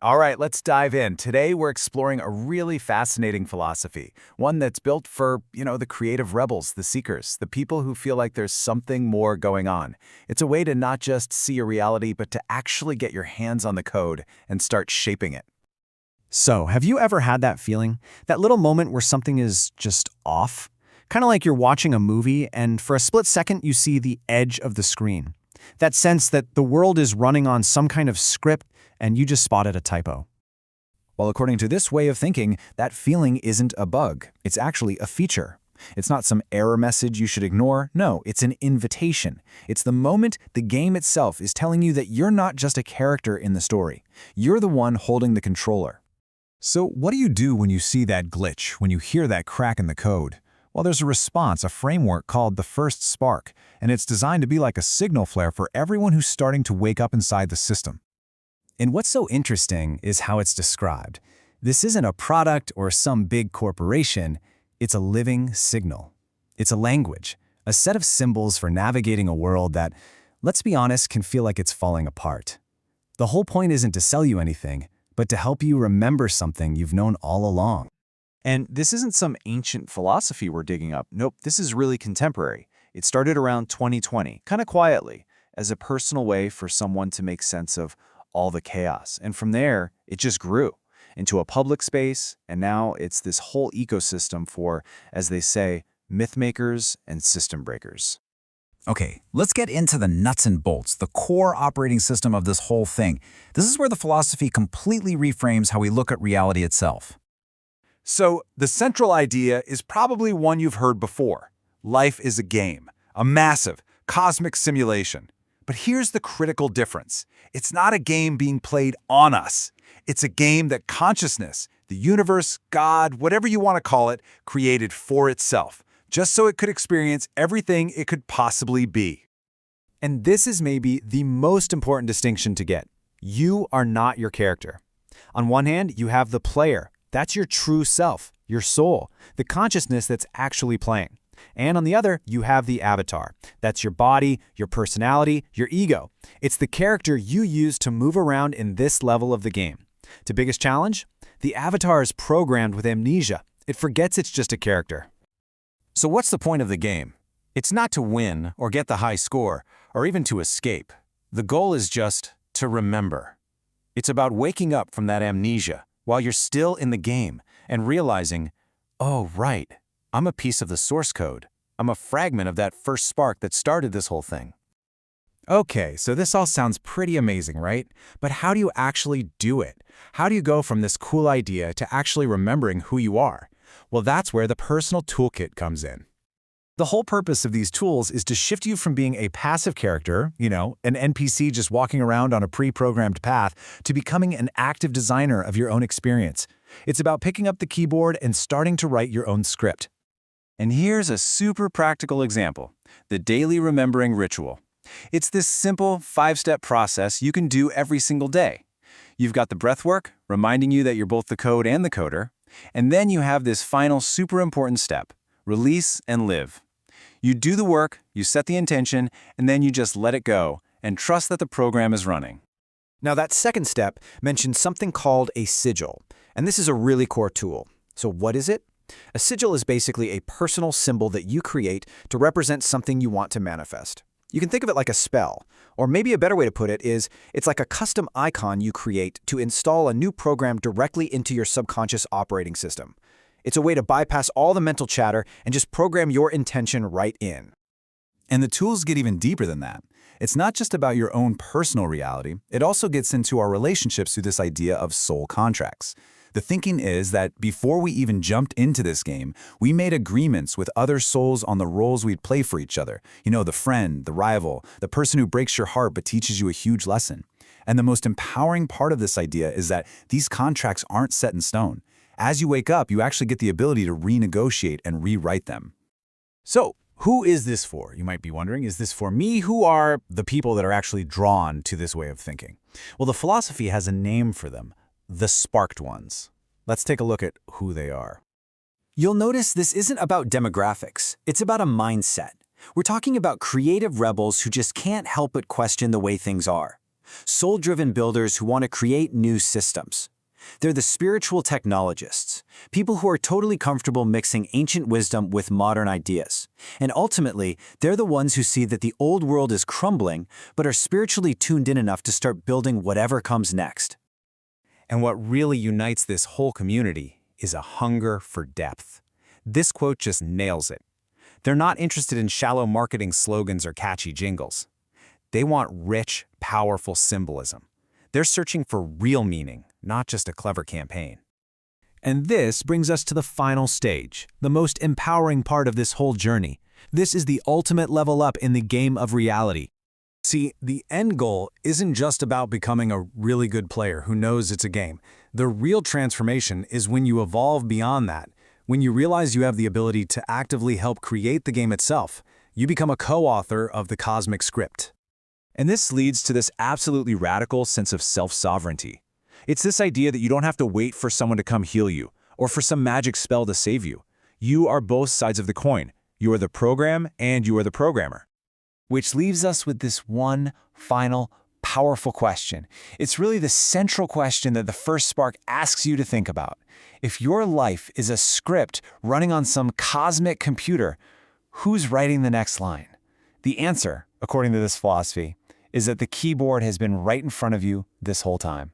All right, let's dive in. Today, we're exploring a really fascinating philosophy, one that's built for, the creative rebels, the seekers, the people who feel like there's something more going on. It's a way to not just see a reality, but to actually get your hands on the code and start shaping it. So, have you ever had that feeling? That little moment where something is just off? Kind of like you're watching a movie and for a split second you see the edge of the screen. That sense that the world is running on some kind of script and you just spotted a typo. Well, according to this way of thinking, that feeling isn't a bug. It's actually a feature. It's not some error message you should ignore. No, it's an invitation. It's the moment the game itself is telling you that you're not just a character in the story. You're the one holding the controller. So what do you do when you see that glitch, when you hear that crack in the code? Well, there's a response, a framework called the first spark, and it's designed to be like a signal flare for everyone who's starting to wake up inside the system. And what's so interesting is how it's described. This isn't a product or some big corporation, it's a living signal. It's a language, a set of symbols for navigating a world that, let's be honest, can feel like it's falling apart. The whole point isn't to sell you anything, but to help you remember something you've known all along. And this isn't some ancient philosophy we're digging up. Nope, this is really contemporary. It started around 2020, kind of quietly, as a personal way for someone to make sense of all the chaos. And from there, it just grew into a public space, and now it's this whole ecosystem for, as they say, myth makers and system breakers. Okay, let's get into the nuts and bolts, the core operating system of this whole thing. This is where the philosophy completely reframes how we look at reality itself. So, the central idea is probably one you've heard before. Life is a game, a massive, cosmic simulation. But here's the critical difference. It's not a game being played on us. It's a game that consciousness, the universe, God, whatever you want to call it, created for itself, just so it could experience everything it could possibly be. And this is maybe the most important distinction to get. You are not your character. On one hand, you have the player. That's your true self, your soul, the consciousness that's actually playing. And on the other, you have the avatar. That's your body, your personality, your ego. It's the character you use to move around in this level of the game. The biggest challenge? The avatar is programmed with amnesia. It forgets it's just a character. So what's the point of the game? It's not to win or get the high score or even to escape. The goal is just to remember. It's about waking up from that amnesia while you're still in the game and realizing, oh, right, I'm a piece of the source code. I'm a fragment of that first spark that started this whole thing. Okay, so this all sounds pretty amazing, right? But how do you actually do it? How do you go from this cool idea to actually remembering who you are? Well, that's where the personal toolkit comes in. The whole purpose of these tools is to shift you from being a passive character, an NPC just walking around on a pre-programmed path, to becoming an active designer of your own experience. It's about picking up the keyboard and starting to write your own script. And here's a super practical example, the daily remembering ritual. It's this simple 5-step process you can do every single day. You've got the breath work, reminding you that you're both the code and the coder. And then you have this final super important step, release and live. You do the work, you set the intention, and then you just let it go and trust that the program is running. Now that second step mentions something called a sigil, and this is a really core tool. So what is it? A sigil is basically a personal symbol that you create to represent something you want to manifest. You can think of it like a spell, or maybe a better way to put it is it's like a custom icon you create to install a new program directly into your subconscious operating system. It's a way to bypass all the mental chatter and just program your intention right in. And the tools get even deeper than that. It's not just about your own personal reality, it also gets into our relationships through this idea of soul contracts. The thinking is that before we even jumped into this game, we made agreements with other souls on the roles we'd play for each other. The friend, the rival, the person who breaks your heart but teaches you a huge lesson. And the most empowering part of this idea is that these contracts aren't set in stone. As you wake up, you actually get the ability to renegotiate and rewrite them. So, who is this for? You might be wondering, is this for me? Who are the people that are actually drawn to this way of thinking? Well, the philosophy has a name for them. The sparked ones. Let's take a look at who they are. You'll notice this isn't about demographics. It's about a mindset. We're talking about creative rebels who just can't help but question the way things are. soul-driven builders who want to create new systems. They're the spiritual technologists, people who are totally comfortable mixing ancient wisdom with modern ideas. And ultimately, they're the ones who see that the old world is crumbling, but are spiritually tuned in enough to start building whatever comes next. And what really unites this whole community is a hunger for depth. This quote just nails it. They're not interested in shallow marketing slogans or catchy jingles. They want rich, powerful symbolism. They're searching for real meaning, not just a clever campaign. And this brings us to the final stage, the most empowering part of this whole journey. This is the ultimate level up in the game of reality. See, the end goal isn't just about becoming a really good player who knows it's a game. The real transformation is when you evolve beyond that, when you realize you have the ability to actively help create the game itself. You become a co-author of the cosmic script. And this leads to this absolutely radical sense of self-sovereignty. It's this idea that you don't have to wait for someone to come heal you, or for some magic spell to save you. You are both sides of the coin. You are the program, and you are the programmer. Which leaves us with this one final, powerful question. It's really the central question that the first Spark asks you to think about. If your life is a script running on some cosmic computer, who's writing the next line? The answer, according to this philosophy, is that the keyboard has been right in front of you this whole time.